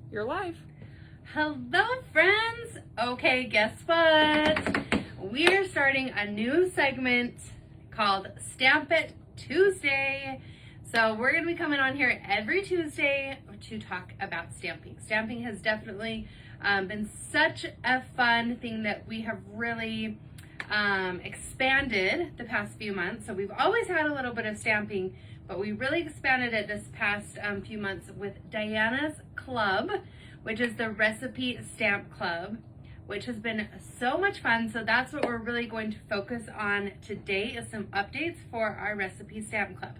You're live. Hello, friends. Okay, guess what? We're starting a new segment called Stamp It Tuesday. So we're going to be coming on here every Tuesday to talk about stamping. Stamping has definitely been such a fun thing that we have really expanded the past few months. So we've always had a little bit of stamping, but we really expanded it this past few months with Dianna's Club, which is the Recipe Stamp Club, which has been so much fun. So that's what we're really going to focus on today, is some updates for our Recipe Stamp Club.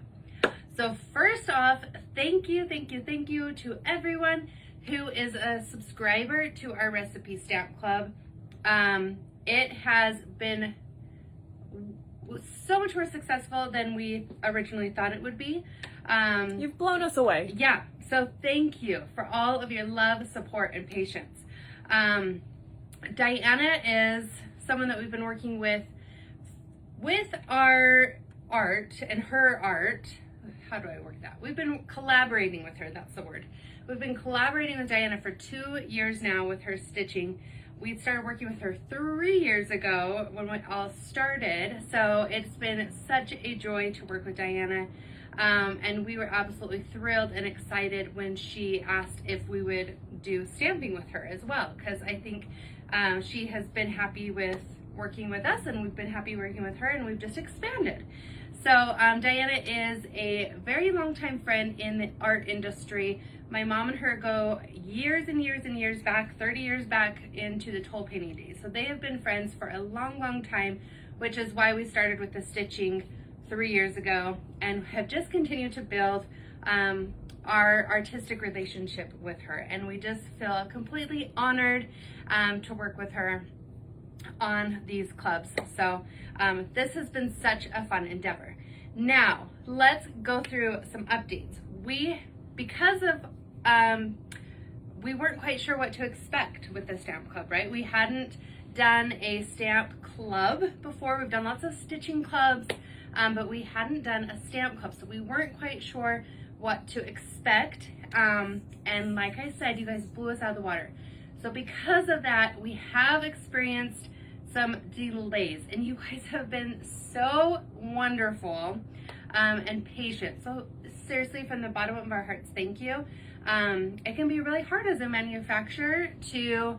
So first off, thank you to everyone who is a subscriber to our Recipe Stamp Club. It has been so much more successful than we originally thought it would be. You've blown us away. Yeah, so thank you for all of your love, support, and patience. Dianna is someone that we've been working with our art and her art. How do I work that? We've been collaborating with her, that's the word. We've been collaborating with Dianna for 2 years now with her stitching. We started working with her 3 years ago when we all started. So it's been such a joy to work with Dianna. And we were absolutely thrilled and excited when she asked if we would do stamping with her as well, because I think she has been happy with working with us, and we've been happy working with her, and we've just expanded. So Dianna is a very long time friend in the art industry. My mom and her go years and years and years back, 30 years back into the toll painting days. So they have been friends for a long time, which is why we started with the stitching 3 years ago and have just continued to build our artistic relationship with her. And we just feel completely honored to work with her on these clubs. So this has been such a fun endeavor. Now let's go through some updates. Because of we weren't quite sure what to expect with the stamp club, right? We hadn't done a stamp club before. We've done lots of stitching clubs, but we hadn't done a stamp club, so we weren't quite sure what to expect. And like I said, you guys blew us out of the water. So because of that, we have experienced some delays, and you guys have been so wonderful and patient. So seriously, from the bottom of our hearts, thank you. It can be really hard as a manufacturer to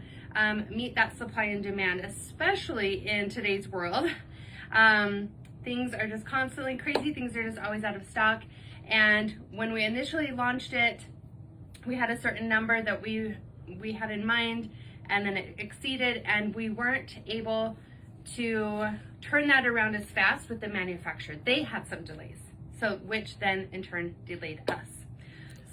meet that supply and demand, especially in today's world. Things are just constantly crazy. Things are just always out of stock. And when we initially launched it, we had a certain number that we had in mind, and then it exceeded, and we weren't able to turn that around as fast with the manufacturer. They had some delays, so which then in turn delayed us.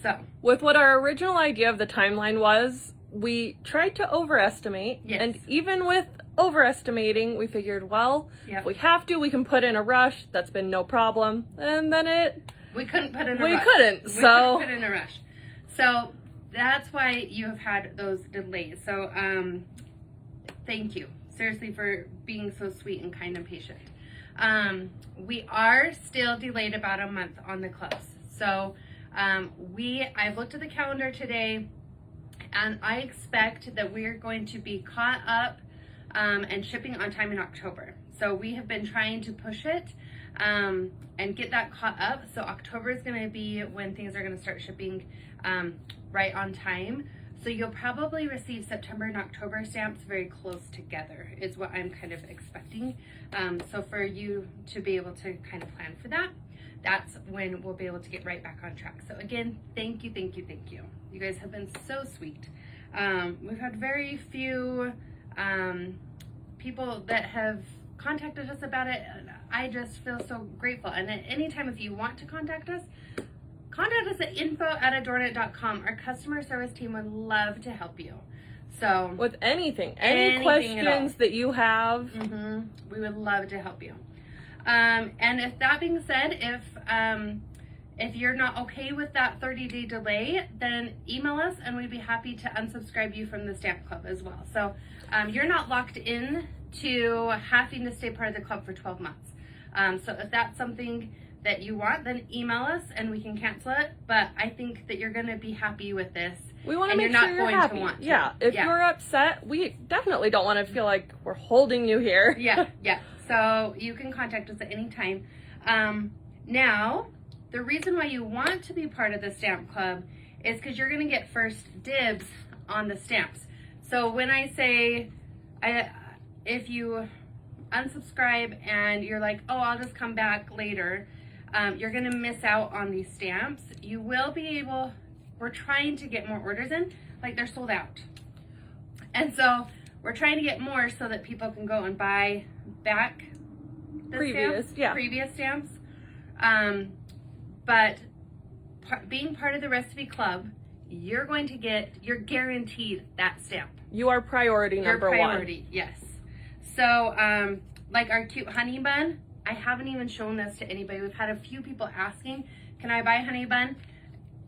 So with what our original idea of the timeline was, we tried to overestimate. Yes. And even with overestimating, we figured, well, Yep. if we have to, we can put in a rush. That's been no problem. And then we couldn't put in a we rush. couldn't. We So couldn't put in a rush. So that's why you have had those delays. So thank you, seriously, for being so sweet and kind and patient. We are still delayed about a month on the clubs. So I've looked at the calendar today, and I expect that we are going to be caught up and shipping on time in October. So we have been trying to push it and get that caught up. So October is going to be when things are going to start shipping right on time. So you'll probably receive September and October stamps very close together is what I'm kind of expecting. So for you to be able to kind of plan for that, that's when we'll be able to get right back on track. So again, thank you. You guys have been so sweet. We've had very few people that have contacted us about it. I just feel so grateful. And at any time, if you want to contact us at info@adornit.com. Our customer service team would love to help you. So with any questions that you have, we would love to help you. And if that being said, if you're not okay with that 30-day delay, then email us and we'd be happy to unsubscribe you from the Stamp Club as well. So you're not locked in to having to stay part of the club for 12 months. So if that's something that you want, then email us and we can cancel it. But I think that you're going to be happy with this. We want to and make you're sure not you're going happy. to want to. Yeah, if you're upset, we definitely don't want to feel like we're holding you here. Yeah. So you can contact us at any time. Now, the reason why you want to be part of the stamp club is because you're going to get first dibs on the stamps. So when I say, if you unsubscribe and you're like, oh, I'll just come back later, you're going to miss out on these stamps. You will be able, we're trying to get more orders in, like they're sold out. And so we're trying to get more so that people can go and buy back the previous stamps. But being part of the recipe club, you're guaranteed that stamp. You are priority number one. Yes. So, like our cute honey bun, I haven't even shown this to anybody. We've had a few people asking, can I buy a honey bun?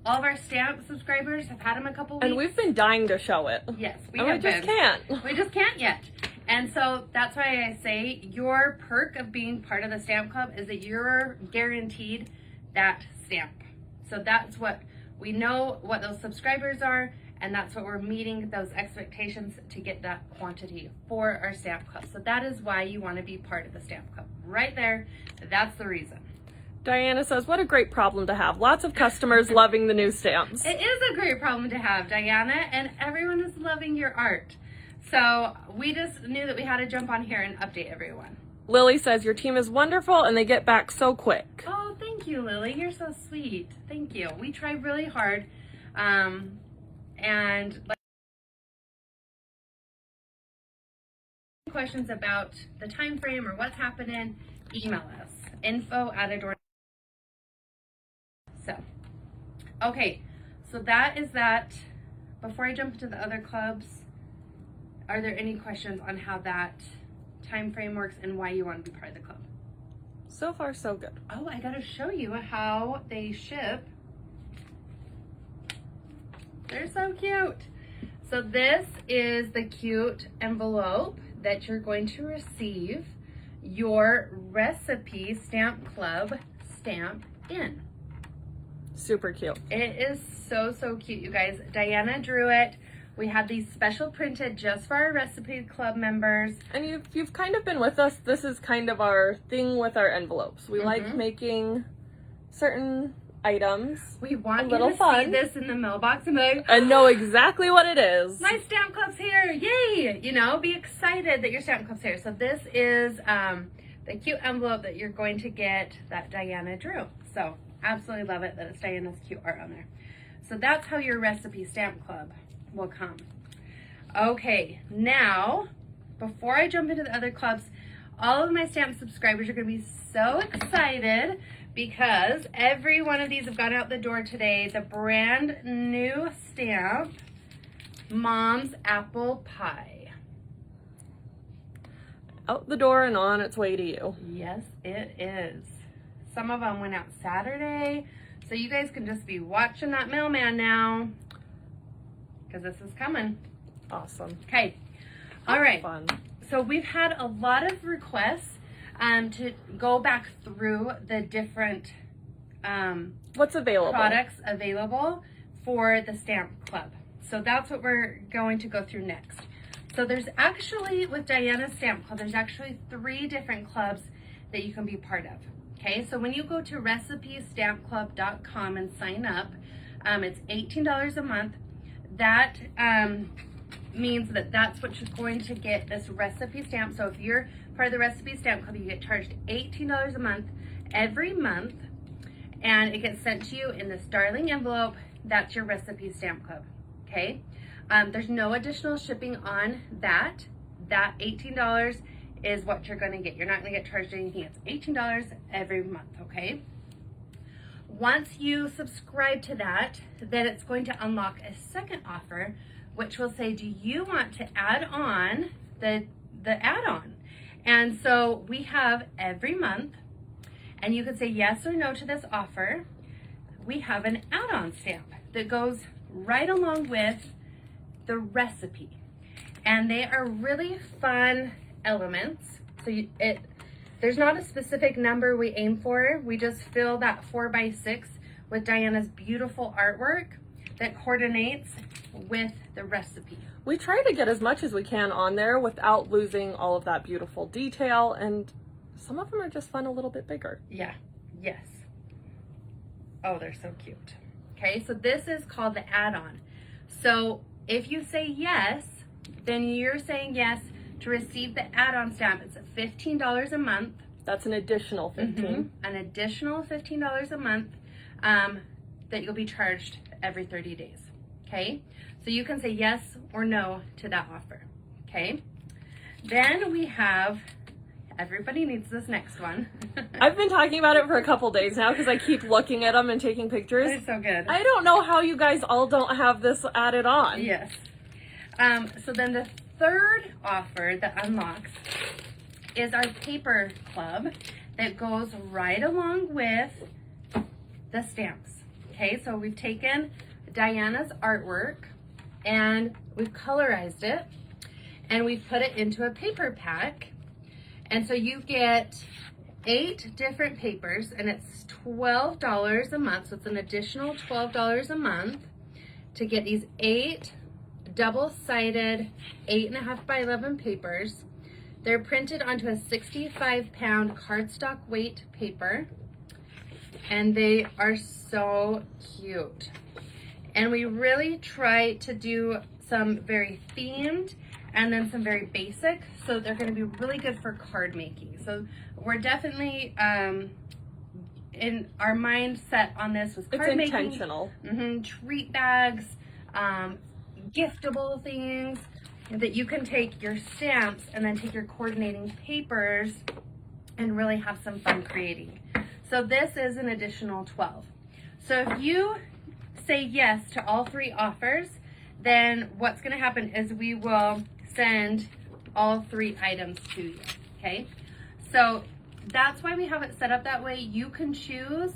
All of our stamp subscribers have had them a couple weeks. And we've been dying to show it. Yes, we just can't. We just can't yet. And so that's why I say your perk of being part of the stamp club is that you're guaranteed that stamp. So that's what we know what those subscribers are, and that's what we're meeting those expectations to get that quantity for our stamp club. So that is why you want to be part of the stamp club. Right there, that's the reason. Diana says, what a great problem to have. Lots of customers loving the new stamps. It is a great problem to have, Diana, and everyone is loving your art. So we just knew that we had to jump on here and update everyone. Lily says, your team is wonderful and they get back so quick. Oh, thank you, Lily. You're so sweet. Thank you. We try really hard. And like questions about the time frame or what's happening, email us. info@ADORNit. So, okay. So that is that. Before I jump into the other clubs, are there any questions on how that time frame works and why you want to be part of the club? So far, so good. Oh, I gotta show you how they ship. They're so cute. So this is the cute envelope that you're going to receive your recipe stamp club stamp in. Super cute. It is so, so cute, you guys. Diana drew it. We had these special printed just for our recipe club members. And you've kind of been with us. This is kind of our thing with our envelopes. We like making certain items. We want you to see this in the mailbox and be like, and know exactly what it is. My stamp club's here, yay! You know, be excited that your stamp club's here. So this is the cute envelope that you're going to get that Diana drew. So absolutely love it that it's Diana's cute art on there. So that's how your recipe stamp club will come. Okay, now, before I jump into the other clubs, all of my stamp subscribers are going to be so excited because every one of these have gone out the door today. The brand new stamp, Mom's Apple Pie. Out the door and on its way to you. Yes, it is. Some of them went out Saturday, so you guys can just be watching that mailman now because this is coming. Awesome. Okay. All right. Fun. So we've had a lot of requests to go back through the different what's available products available for the stamp club. So that's what we're going to go through next. So there's actually, with Diana's stamp club, there's actually 3 different clubs that you can be part of. Okay, so when you go to recipestampclub.com and sign up, it's $18 a month. That means that that's what you're going to get, this recipe stamp. So if you're part of the recipe stamp club, you get charged $18 a month every month, and it gets sent to you in this darling envelope. That's your recipe stamp club. Okay, there's no additional shipping on that. That $18 is what you're going to get. You're not going to get charged anything. It's $18 every month. Okay, once you subscribe to that, then it's going to unlock a second offer, which will say, do you want to add on the add-on? And so we have every month, and you can say yes or no to this offer. We have an add-on stamp that goes right along with the recipe, and they are really fun elements. So There's not a specific number we aim for. We just fill that 4x6 with Dianna's beautiful artwork that coordinates with the recipe. We try to get as much as we can on there without losing all of that beautiful detail, and some of them are just fun a little bit bigger. Yeah, yes. Oh, they're so cute. Okay, so this is called the add-on. So if you say yes, then you're saying yes to receive the add-on stamp. It's $15 a month. That's an additional $15. An additional $15 a month that you'll be charged every 30 days. Okay, so you can say yes or no to that offer. Okay, then we have, everybody needs this next one. I've been talking about it for a couple days now because I keep looking at them and taking pictures. It's so good. I don't know how you guys all don't have this added on. Yes. So then the third offer that unlocks is our paper club that goes right along with the stamps. Okay, so we've taken Dianna's artwork and we've colorized it and we've put it into a paper pack. And so you get 8 different papers and it's $12 a month. So it's an additional $12 a month to get these 8 double-sided 8.5 by 11 papers. They're printed onto a 65-pound cardstock weight paper and they are so cute. And we really try to do some very themed and then some very basic, so they're going to be really good for card making. So we're definitely in our mindset on this was card making. It's intentional. Treat bags, giftable things that you can take your stamps and then take your coordinating papers and really have some fun creating. So this is an additional 12. So if you say yes to all 3 offers, then what's going to happen is we will send all 3 items to you. Okay, so that's why we have it set up that way. You can choose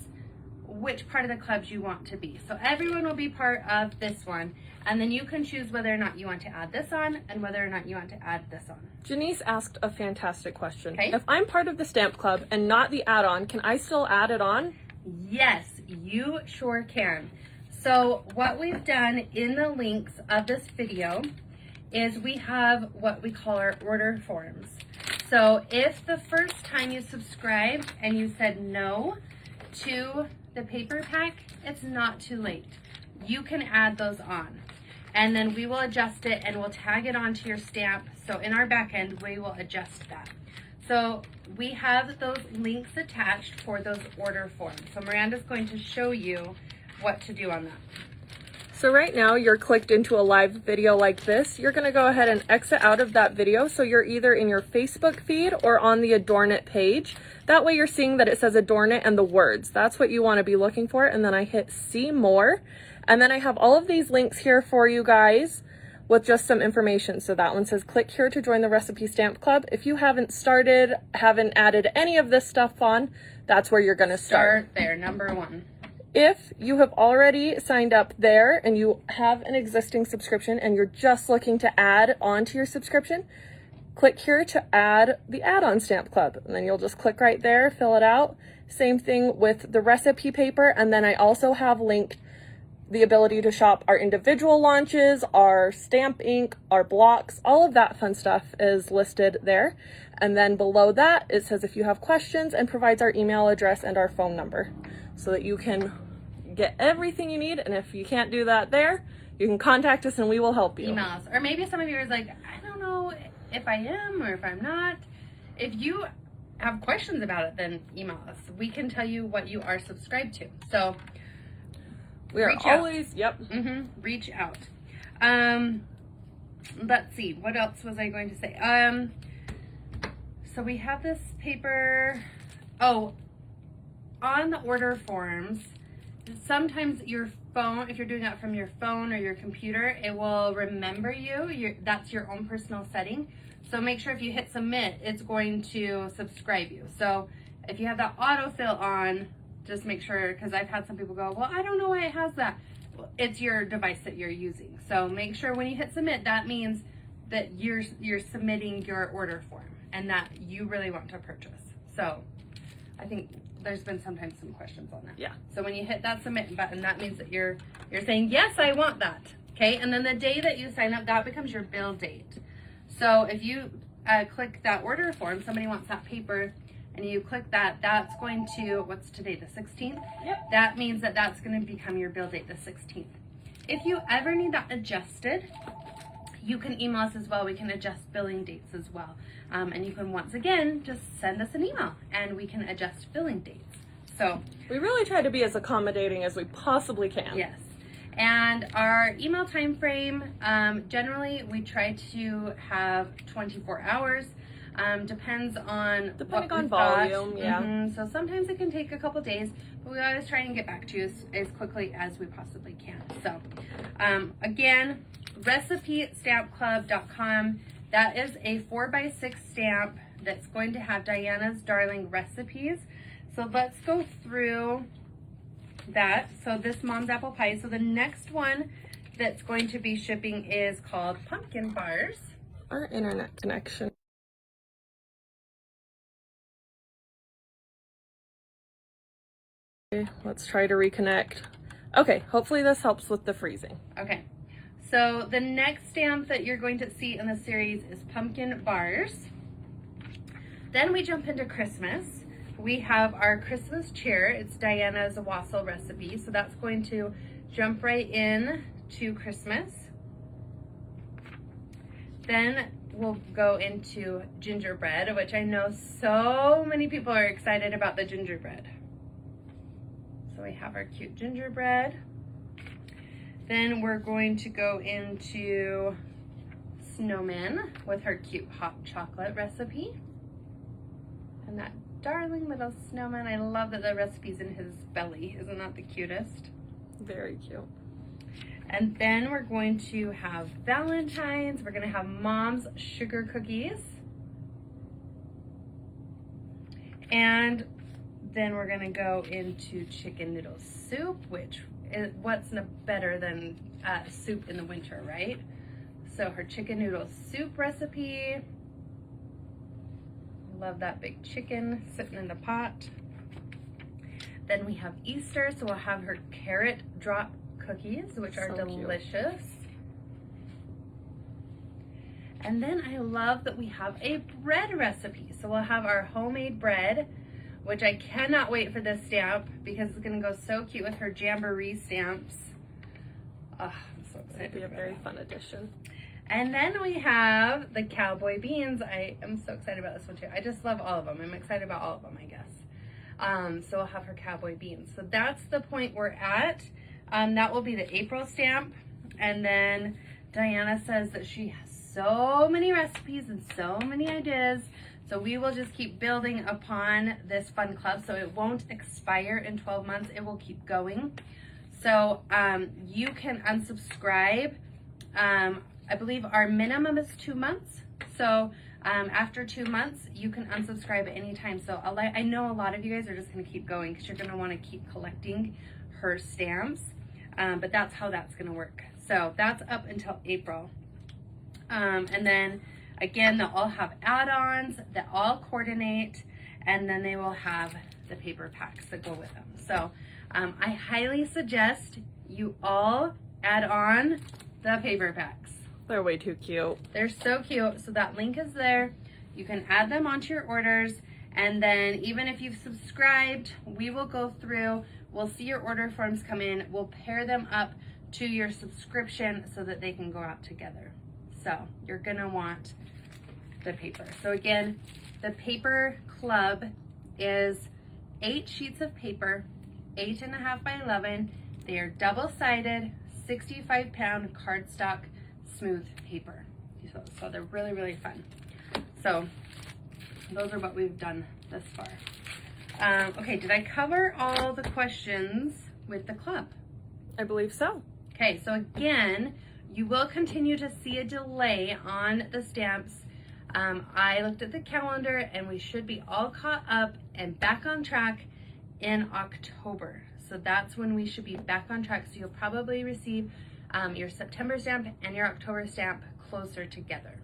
which part of the clubs you want to be. So everyone will be part of this one, and then you can choose whether or not you want to add this on and whether or not you want to add this on. Janice asked a fantastic question. Okay. If I'm part of the stamp club and not the add-on, can I still add it on? Yes, you sure can. So what we've done in the links of this video is we have what we call our order forms. So if the first time you subscribed and you said no to the paper pack, it's not too late. You can add those on. And then we will adjust it and we'll tag it onto your stamp. So in our back end, we will adjust that. So we have those links attached for those order forms. So Miranda's going to show you what to do on that. So right now you're clicked into a live video like this. You're going to go ahead and exit out of that video. So you're either in your Facebook feed or on the ADORNit page. That way you're seeing that it says ADORNit and the words. That's what you want to be looking for. And then I hit see more. And then I have all of these links here for you guys with just some information. So that one says click here to join the recipe stamp club. If you haven't started, haven't added any of this stuff on, that's where you're going to start. There, number 1. If you have already signed up there and you have an existing subscription and you're just looking to add on to your subscription, click here to add the add-on stamp club. And then you'll just click right there, fill it out. Same thing with the recipe paper. And then I also have linked the ability to shop our individual launches, our stamp ink, our blocks, all of that fun stuff is listed there. And then below that, it says if you have questions and provides our email address and our phone number so that you can get everything you need. And if you can't do that there, you can contact us and we will help you. Email us. Or maybe some of you are like, I don't know if I am or if I'm not. If you have questions about it, then email us. We can tell you what you are subscribed to. So we are always, reach out. Let's see, what else was I going to say? So we have this paper. Oh, on the order forms, sometimes your phone, if you're doing that from your phone or your computer, it will remember you. That's your own personal setting. So make sure if you hit submit, it's going to subscribe you. So if you have that autofill on, just make sure, because I've had some people go, well, I don't know why it has that. Well, it's your device that you're using. So make sure when you hit submit, that means that you're submitting your order form and that you really want to purchase. So I think there's been sometimes some questions on that. Yeah. So when you hit that submit button, that means that you're saying, yes, I want that. Okay. And then the day that you sign up, that becomes your bill date. So if you click that order form, somebody wants that paper, and you click that, that's going to, what's today, the 16th? Yep. That means that that's going to become your bill date, the 16th. If you ever need that adjusted, you can email us as well. We can adjust billing dates as well. And you can, once again, just send us an email and we can adjust billing dates. So we really try to be as accommodating as we possibly can. yes. And our email time frame, generally we try to have 24 hours. Depends on Depending what on we've got. volume, yeah. So sometimes it can take a couple days, but we always try and get back to you as quickly as we possibly can. So again, recipestampclub.com. That is a 4x6 stamp that's going to have Dianna's darling recipes. So let's go through that. So this mom's apple pie. So the next one that's going to be shipping is called pumpkin bars. Our internet connection. Okay, let's try to reconnect. Okay, hopefully this helps with the freezing. Okay, so the next stamp that you're going to see in the series is pumpkin bars. Then we jump into Christmas. We have our Christmas chair. It's Dianna's xoxo recipe, so that's going to jump right in to Christmas. Then we'll go into gingerbread, which I know so many people are excited about the gingerbread. So we have our cute gingerbread. Then we're going to go into snowman with her cute hot chocolate recipe. And that darling little snowman. I love that the recipe's in his belly. Isn't that the cutest? Very cute. And then we're going to have Valentine's. We're going to have Mom's sugar cookies. And then we're going to go into chicken noodle soup, which is what's better than soup in the winter, right? So her chicken noodle soup recipe. Love that big chicken sitting in the pot. Then we have Easter, so we'll have her carrot drop cookies, which are delicious. Cute. And then I love that we have a bread recipe. So we'll have our homemade bread, which I cannot wait for this stamp because it's going to go so cute with her jamboree stamps. Oh, I'm so excited. It'll be a very fun addition. And then we have the cowboy beans. I am so excited about this one too. I just love all of them. I'm excited about all of them, I guess. So we'll have her cowboy beans. So that's the point we're at. That will be the April stamp. And then Dianna says that she has so many recipes and so many ideas. So we will just keep building upon this fun club. So it won't expire in 12 months. It will keep going. So you can unsubscribe. I believe our minimum is 2 months. So after 2 months, you can unsubscribe at any time. So I know a lot of you guys are just going to keep going because you're going to want to keep collecting her stamps. But that's how that's going to work. So that's up until April. And then again, they'll all have add-ons that all coordinate, and then they will have the paper packs that go with them. So I highly suggest you all add on the paper packs. They're way too cute. They're so cute. So that link is there. You can add them onto your orders. And then even if you've subscribed, we will go through, we'll see your order forms come in. We'll pair them up to your subscription so that they can go out together. So you're gonna want the paper. So again, the paper club is 8 sheets of paper, 8.5 by 11. They are double-sided, 65-pound cardstock smooth paper. So they're really, really fun. So those are what we've done thus far. Okay, did I cover all the questions with the club? I believe so. Okay, so again, you will continue to see a delay on the stamps. I looked at the calendar and we should be all caught up and back on track in October. So that's when we should be back on track. So you'll probably receive your September stamp and your October stamp closer together.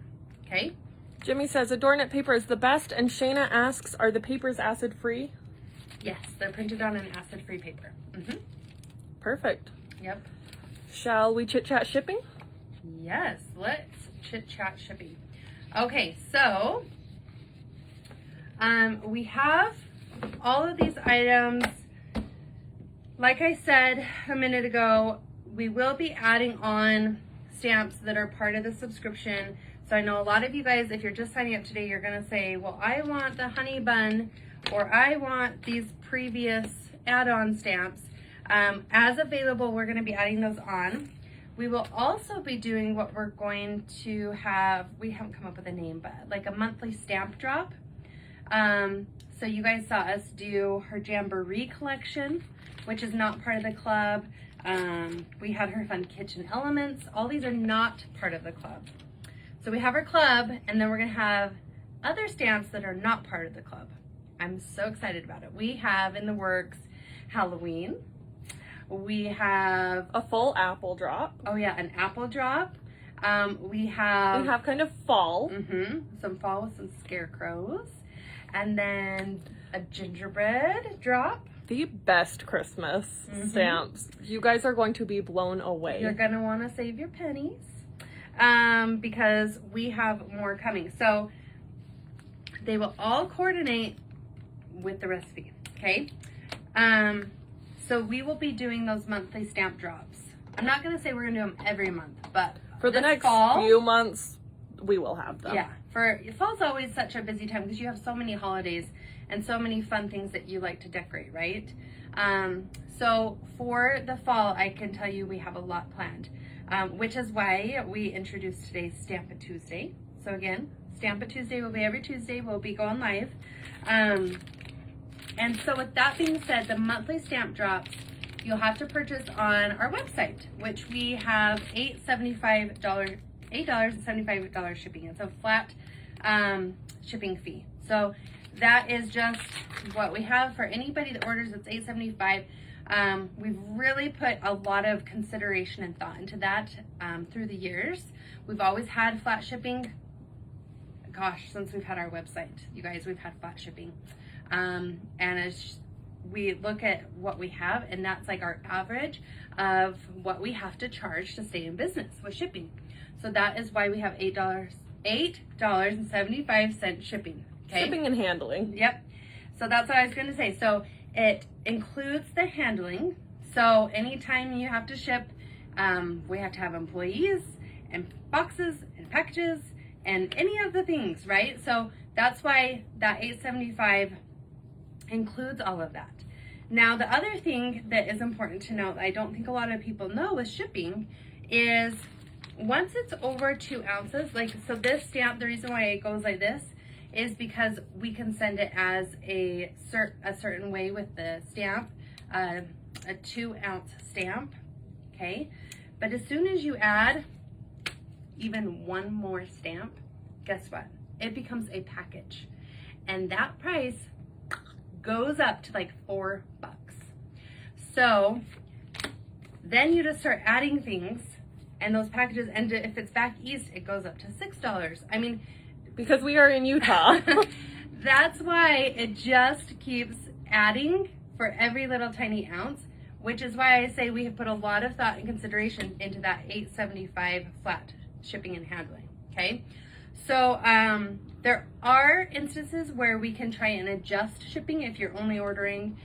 Okay, Jimmy says ADORNit paper is the best, and Shayna asks, are the papers acid free? Yes, they're printed on an acid-free paper. Perfect. Yep. Shall we chit chat shipping? Yes, let's chit-chat shipping. Okay, so we have all of these items. Like I said a minute ago, we will be adding on stamps that are part of the subscription. So I know a lot of you guys, if you're just signing up today, you're gonna say, well, I want the honey bun, or I want these previous add-on stamps. As available, we're gonna be adding those on. We will also be doing what we're going to have, we haven't come up with a name, but like a monthly stamp drop. So you guys saw us do her Jamboree collection, which is not part of the club. We had her fun kitchen elements. All these are not part of the club. So we have our club, and then we're gonna have other stamps that are not part of the club. I'm so excited about it. We have in the works Halloween. We have a full apple drop. Oh yeah, an apple drop. We have kind of fall. Some fall with some scarecrows. And then a gingerbread drop. The best Christmas stamps. You guys are going to be blown away. You're gonna wanna save your pennies because we have more coming. So they will all coordinate with the recipe, okay? So we will be doing those monthly stamp drops. I'm not gonna say we're gonna do them every month, but for the next few months, we will have them. Yeah, fall's always such a busy time because you have so many holidays and so many fun things that you like to decorate, right? So for the fall, I can tell you we have a lot planned, which is why we introduced today's Stamp It Tuesday. So again, Stamp It Tuesday will be every Tuesday. We'll be going live. And so with that being said, the monthly stamp drops, you'll have to purchase on our website, which we have $8.75 shipping. It's a flat shipping fee. So that is just what we have for anybody that orders. It's $8.75. We've really put a lot of consideration and thought into that through the years. We've always had flat shipping. Gosh, since we've had our website, you guys, we've had flat shipping. And as we look at what we have, and that's like our average of what we have to charge to stay in business with shipping. So that is why we have $8.75 shipping. Okay? Shipping and handling. Yep. So that's what I was going to say. So it includes the handling. So anytime you have to ship, we have to have employees and boxes and packages and any of the things, right? So that's why that $8.75 includes all of that. Now, the other thing that is important to note, I don't think a lot of people know with shipping, is once it's over 2 ounces, like, so this stamp, the reason why it goes like this is because we can send it as a certain way with the stamp, a 2-ounce stamp, okay? But as soon as you add even one more stamp, guess what? It becomes a package. And that price goes up to like $4. So then you just start adding things and those packages, and if it's back east, it goes up to $6. I mean, because we are in Utah. That's why it just keeps adding for every little tiny ounce, which is why I say we have put a lot of thought and consideration into that $8.75 flat shipping and handling, okay? So there are instances where we can try and adjust shipping. If you're only ordering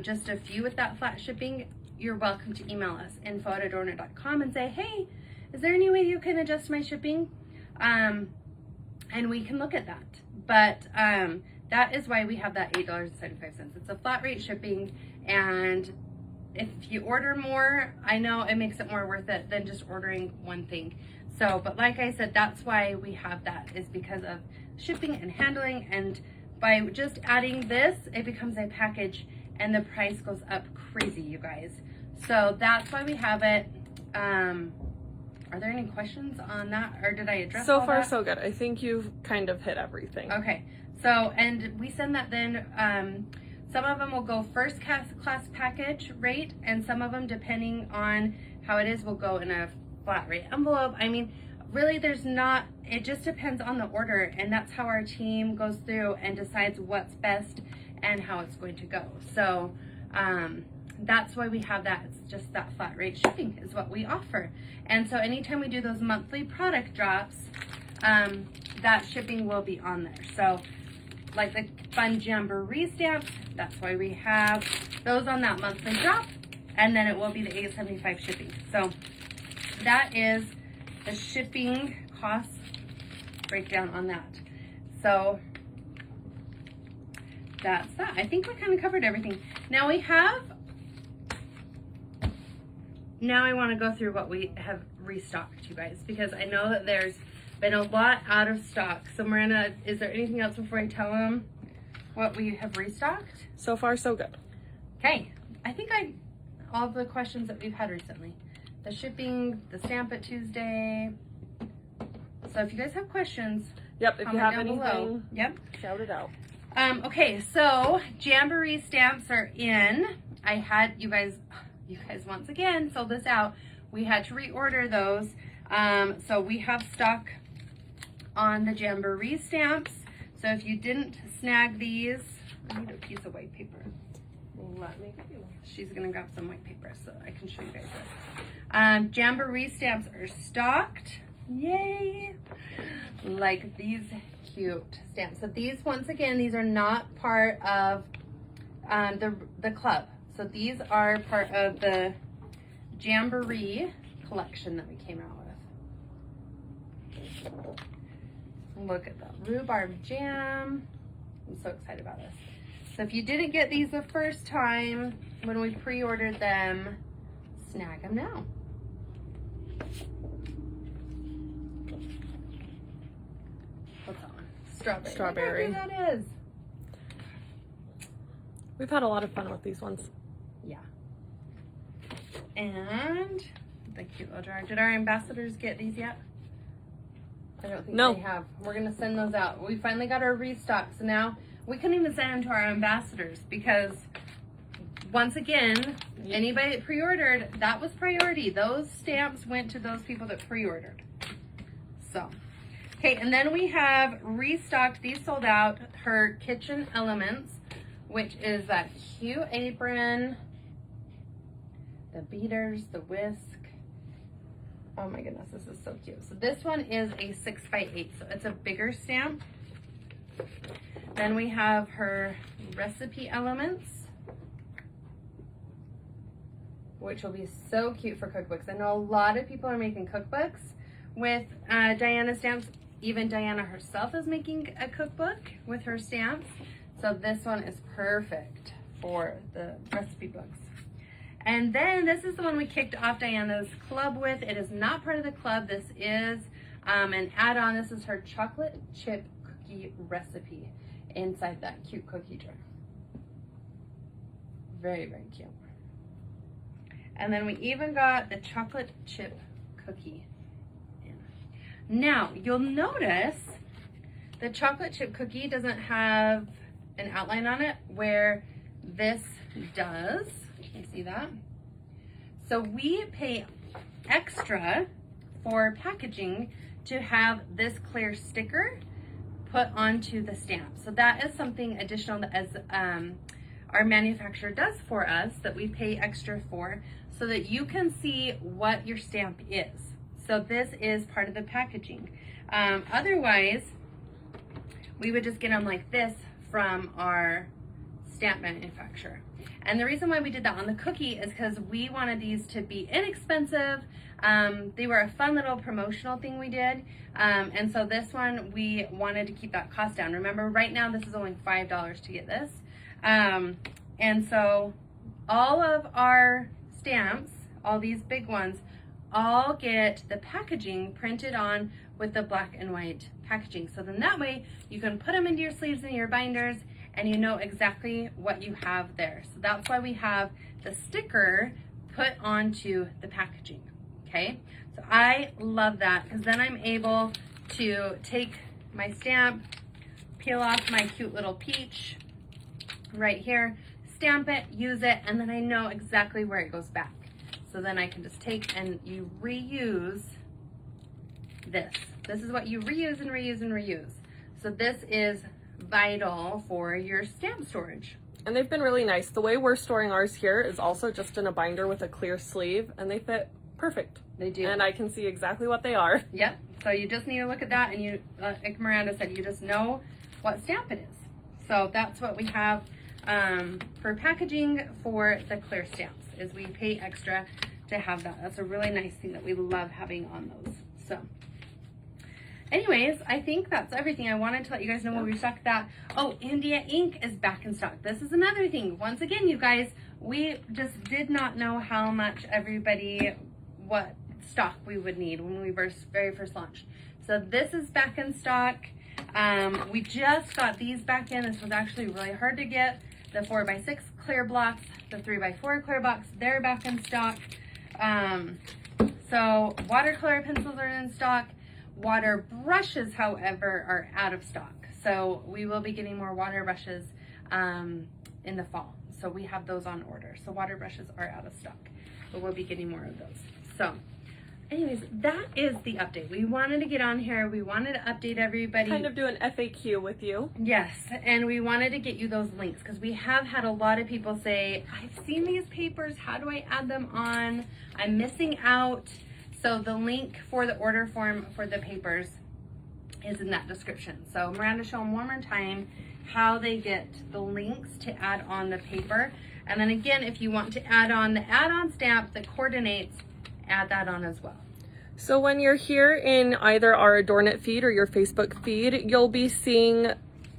just a few with that flat shipping, you're welcome to email us, info@adornit.com, and say, hey, is there any way you can adjust my shipping? And we can look at that. But that is why we have that $8.75. It's a flat rate shipping, and if you order more, I know it makes it more worth it than just ordering one thing. So, but like I said, that's why we have that, is because of shipping and handling, and by just adding this, it becomes a package and the price goes up crazy, you guys. So that's why we have it. Are there any questions on that, or did I address so all far that? So good. I think you've kind of hit everything. Okay, so, and we send that then, some of them will go first class package rate, and some of them, depending on how it is, will go in a flat rate envelope. I mean, really there's not, it just depends on the order, and that's how our team goes through and decides what's best and how it's going to go. So that's why we have that. It's just that flat rate shipping is what we offer. And so anytime we do those monthly product drops, that shipping will be on there. So like the fun jamboree stamps, that's why we have those on that monthly drop, and then it will be the $8.75 shipping. So that is the shipping cost breakdown on that. So that's that. I think we kind of covered everything. Now I want to go through what we have restocked, you guys, because I know that there's been a lot out of stock. So Miranda, is there anything else before I tell them what we have restocked? So far, so good. Okay, I think all the questions that we've had recently, the shipping, the stamp it Tuesday. So if you guys have questions, Yep, if you have anything, below. Yep, shout it out. Okay, so jamboree stamps are in. I had you guys once again sold this out. We had to reorder those. So we have stock on the jamboree stamps. So if you didn't snag these, I need a piece of white paper. Let me go. She's gonna grab some white paper so I can show you guys this. Jamboree stamps are stocked. Yay! Like these cute stamps. So these, once again, these are not part of the club. So these are part of the jamboree collection that we came out with. Look at that rhubarb jam. I'm so excited about this. So if you didn't get these the first time when we pre-ordered them, snag them now. What's that one? Strawberry. Strawberry. Look at that is. We've had a lot of fun with these ones. Yeah. And the cute little jar. Did our ambassadors get these yet? I don't think they have. We're going to send those out. We finally got our restock. So now we couldn't even send them to our ambassadors because once again, anybody that pre-ordered, that was priority. Those stamps went to those people that pre-ordered. So, okay, and then we have restocked. These sold out. Her kitchen elements, which is that cute apron, the beaters, the whisk. Oh my goodness, this is so cute. So this one is a 6x8, so it's a bigger stamp. Then we have her recipe elements, which will be so cute for cookbooks. I know a lot of people are making cookbooks with Dianna stamps. Even Dianna herself is making a cookbook with her stamps. So this one is perfect for the recipe books. And then this is the one we kicked off Dianna's club with. It is not part of the club. This is an add-on. This is her chocolate chip cookie recipe inside that cute cookie jar. Very, very cute. And then we even got the chocolate chip cookie in. Now, you'll notice the chocolate chip cookie doesn't have an outline on it where this does. You see that? So we pay extra for packaging to have this clear sticker put onto the stamp. So that is something additional that as our manufacturer does for us that we pay extra for so that you can see what your stamp is. So this is part of the packaging. Otherwise, we would just get them like this from our stamp manufacturer. And the reason why we did that on the cookie is because we wanted these to be inexpensive. They were a fun little promotional thing we did. And so this one, we wanted to keep that cost down. Remember, right now, this is only $5 to get this. And so all of our stamps, all these big ones, all get the packaging printed on with the black and white packaging. So then that way you can put them into your sleeves and your binders and you know exactly what you have there. So that's why we have the sticker put onto the packaging, okay? So I love that because then I'm able to take my stamp, peel off my cute little peach right here, stamp it, use it, and then I know exactly where it goes back. So then I can just take and you reuse this. This is what you reuse and reuse and reuse. So this is vital for your stamp storage. And they've been really nice. The way we're storing ours here is also just in a binder with a clear sleeve, and they fit perfect. They do. And I can see exactly what they are. Yep. So you just need to look at that, and you, like Miranda said, you just know what stamp it is. So that's what we have for packaging for the clear stamps, is we pay extra to have that. That's a really nice thing that we love having on those. So anyways, I think that's everything. I wanted to let you guys know when we stocked that. Oh, India ink is back in stock. This is another thing. Once again, you guys, we just did not know how much what stock we would need when we very first launched. So this is back in stock. We just got these back in. This was actually really hard to get. The 4x6 clear blocks, the 3x4 clear blocks, they're back in stock. So watercolor pencils are in stock. Water brushes, however, are out of stock. So we will be getting more water brushes in the fall. So we have those on order. So water brushes are out of stock, but we'll be getting more of those. So anyways, that is the update. We wanted to get on here. We wanted to update everybody. Kind of do an FAQ with you. Yes, and we wanted to get you those links because we have had a lot of people say, I've seen these papers. How do I add them on? I'm missing out. So the link for the order form for the papers is in that description. So Miranda, show them one more time how they get the links to add on the paper. And then again, if you want to add on the add-on stamp that coordinates, add that on as well. So when you're here in either our ADORNit feed or your Facebook feed, you'll be seeing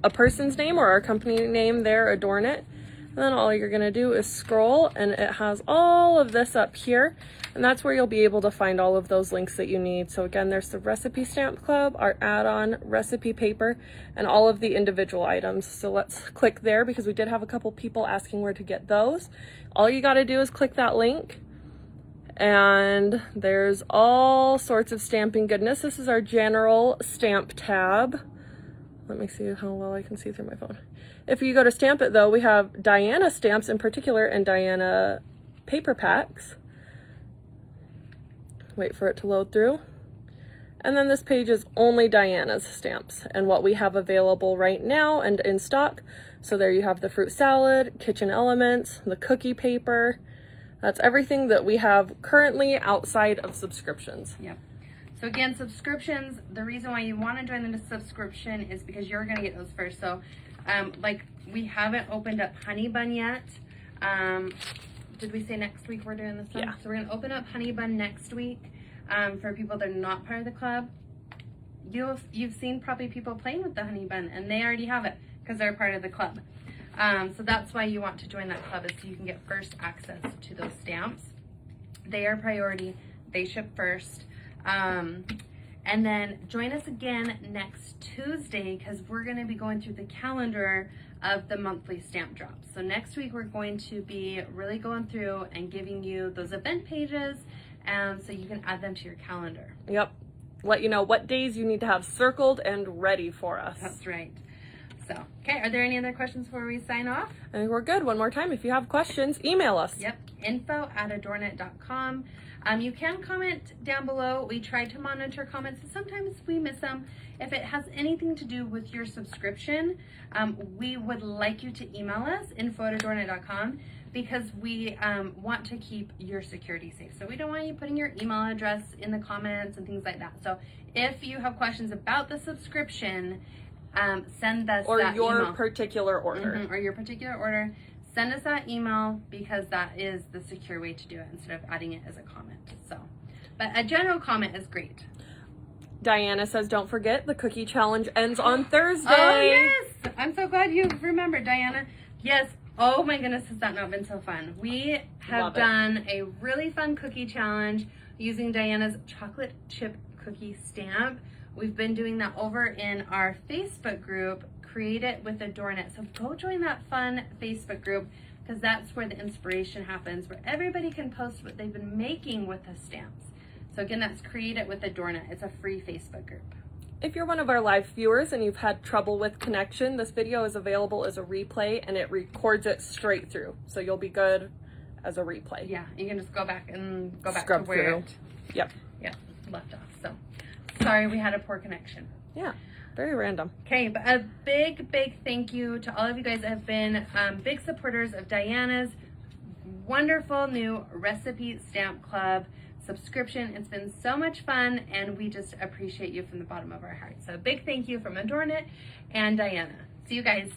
a person's name or our company name there, ADORNit. And then all you're gonna do is scroll, and it has all of this up here. And that's where you'll be able to find all of those links that you need. So again, there's the Recipe Stamp Club, our add-on recipe paper, and all of the individual items. So let's click there because we did have a couple people asking where to get those. All you gotta do is click that link, and there's all sorts of stamping goodness. This is our general stamp tab. Let me see how well I can see through my phone. If you go to stamp it though, we have Dianna stamps in particular and Dianna paper packs. Wait for it to load through. And then this page is only Dianna's stamps and what we have available right now and in stock. So there you have the fruit salad, kitchen elements, the cookie paper. That's everything that we have currently outside of subscriptions. Yep. So again, subscriptions, the reason why you want to join the subscription is because you're going to get those first. So like we haven't opened up Honey Bun yet. Did we say next week we're doing this one? Yeah. So we're going to open up Honey Bun next week for people that are not part of the club. You've seen probably people playing with the Honey Bun, and they already have it because they're part of the club. So that's why you want to join that club, is so you can get first access to those stamps. They are priority. They ship first. And then join us again next Tuesday because we're going to be going through the calendar of the monthly stamp drops. So next week we're going to be really going through and giving you those event pages so you can add them to your calendar. Yep. Let you know what days you need to have circled and ready for us. That's right. So, okay, are there any other questions before we sign off? I think we're good. One more time, if you have questions, email us. Yep, info@adornit.com. You can comment down below. We try to monitor comments, and sometimes we miss them. If it has anything to do with your subscription, we would like you to email us, info@adornit.com, because we want to keep your security safe. So we don't want you putting your email address in the comments and things like that. So if you have questions about the subscription, send us or that your email. particular order. Or your particular order. Send us that email because that is the secure way to do it instead of adding it as a comment. So, but a general comment is great. Dianna says, don't forget the cookie challenge ends on Thursday. Oh, yes. I'm so glad you remembered, Dianna. Yes. Oh my goodness, has that not been so fun? We have done a really fun cookie challenge using Dianna's chocolate chip cookie stamp. We've been doing that over in our Facebook group, Create It with ADORNit. So go join that fun Facebook group because that's where the inspiration happens, where everybody can post what they've been making with the stamps. So again, that's Create It with ADORNit. It's a free Facebook group. If you're one of our live viewers and you've had trouble with connection, this video is available as a replay and it records it straight through. So you'll be good as a replay. Yeah, you can just go back and go back Scrub to where through. Yep. left off. So Sorry, we had a poor connection. Yeah, very random. Okay, but a big thank you to all of you guys that have been big supporters of Dianna's wonderful new recipe stamp club subscription. It's been so much fun, and we just appreciate you from the bottom of our hearts. So a big thank you from ADORNit and Dianna. See you guys.